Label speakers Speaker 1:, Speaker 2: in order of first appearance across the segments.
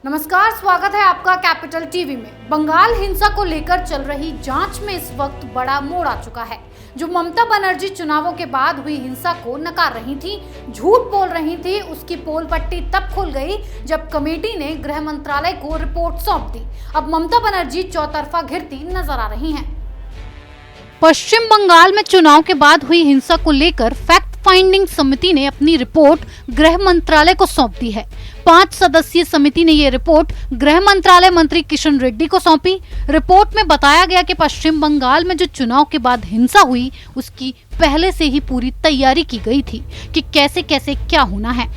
Speaker 1: नमस्कार, स्वागत है आपका कैपिटल टीवी में। बंगाल हिंसा को लेकर चल रही जांच में इस वक्त बड़ा मोड़ आ चुका है। जो ममता बनर्जी चुनावों के बाद हुई हिंसा को नकार रही थी, झूठ बोल रही थी, उसकी पोल पट्टी तब खुल गई जब कमेटी ने गृह मंत्रालय को रिपोर्ट सौंप दी। अब ममता बनर्जी चौतरफा घिरती नजर आ रही हैं। पश्चिम बंगाल में चुनाव के बाद हुई हिंसा को लेकर फैक्ट फाइंडिंग समिति ने अपनी रिपोर्ट गृह मंत्रालय को सौंप दी है। 5 सदस्यीय समिति ने ये रिपोर्ट गृह मंत्रालय मंत्री किशन रेड्डी को सौंपी। रिपोर्ट में बताया गया कि पश्चिम बंगाल में जो चुनाव के बाद हिंसा हुई, उसकी पहले से ही पूरी तैयारी की गई थी कि कैसे कैसे क्या होना है।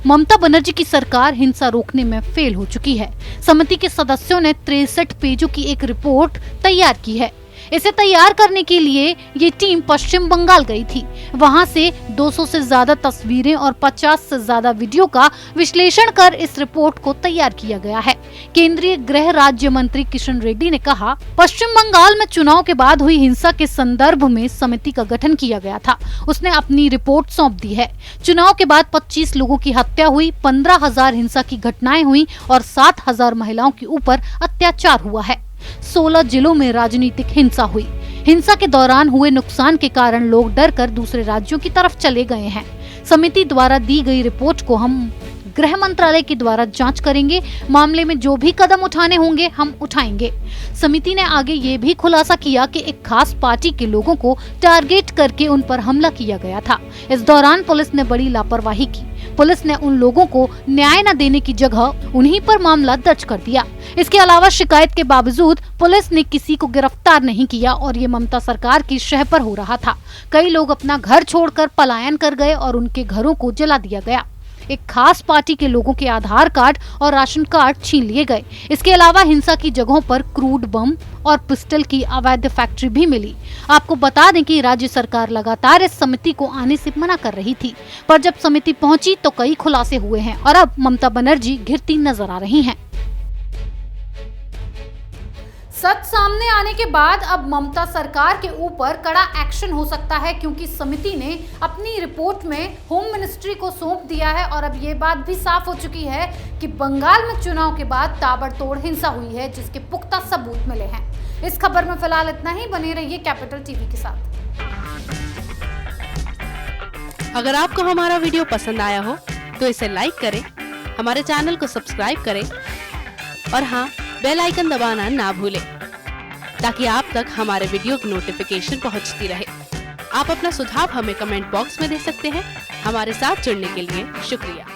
Speaker 1: ममता बनर्जी की सरकार हिंसा रोकने में फेल हो चुकी है। समिति के सदस्यों ने 63 पेजों की एक रिपोर्ट तैयार की है। इसे तैयार करने के लिए ये टीम पश्चिम बंगाल गई थी। वहां से 200 से ज्यादा तस्वीरें और 50 से ज्यादा वीडियो का विश्लेषण कर इस रिपोर्ट को तैयार किया गया है। केंद्रीय गृह राज्य मंत्री किशन रेड्डी ने कहा, पश्चिम बंगाल में चुनाव के बाद हुई हिंसा के संदर्भ में समिति का गठन किया गया था। उसने अपनी रिपोर्ट सौंप दी है। चुनाव के बाद 25 लोगों की हत्या हुई, 15,000 हिंसा की घटनाएं हुई और 7,000 महिलाओं के ऊपर अत्याचार हुआ है। 16 जिलों में राजनीतिक हिंसा हुई। हिंसा के दौरान हुए नुकसान के कारण लोग डरकर दूसरे राज्यों की तरफ चले गए हैं। समिति द्वारा दी गई रिपोर्ट को हम गृह मंत्रालय के द्वारा जांच करेंगे। मामले में जो भी कदम उठाने होंगे हम उठाएंगे। समिति ने आगे ये भी खुलासा किया कि एक खास पार्टी के लोगों को टारगेट करके उन पर हमला किया गया था। इस दौरान पुलिस ने बड़ी लापरवाही की। पुलिस ने उन लोगों को न्याय न देने की जगह उन्हीं पर मामला दर्ज कर दिया। इसके अलावा शिकायत के बावजूद पुलिस ने किसी को गिरफ्तार नहीं किया और ये ममता सरकार की शह पर हो रहा था। कई लोग अपना घर छोड़कर पलायन कर गए और उनके घरों को जला दिया गया। एक खास पार्टी के लोगों के आधार कार्ड और राशन कार्ड छीन लिए गए। इसके अलावा हिंसा की जगहों पर क्रूड बम और पिस्टल की अवैध फैक्ट्री भी मिली। आपको बता दें कि राज्य सरकार लगातार इस समिति को आने से मना कर रही थी, पर जब समिति पहुंची तो कई खुलासे हुए हैं और अब ममता बनर्जी घिरती नजर आ रही हैं। सच सामने आने के बाद अब ममता सरकार के ऊपर कड़ा एक्शन हो सकता है, क्योंकि समिति ने अपनी रिपोर्ट में होम मिनिस्ट्री को सौंप दिया है और अब ये बात भी साफ हो चुकी है कि बंगाल में चुनाव के बाद ताबड़तोड़ हिंसा हुई है, जिसके पुख्ता सबूत मिले हैं। इस खबर में फिलहाल इतना ही। बने रहिए कैपिटल टीवी के साथ।
Speaker 2: अगर आपको हमारा वीडियो पसंद आया हो तो इसे लाइक करें, हमारे चैनल को सब्सक्राइब करें और हाँ, बेल आइकन दबाना ना भूलें ताकि आप तक हमारे वीडियो की नोटिफिकेशन पहुंचती रहे। आप अपना सुझाव हमें कमेंट बॉक्स में दे सकते हैं। हमारे साथ जुड़ने के लिए शुक्रिया।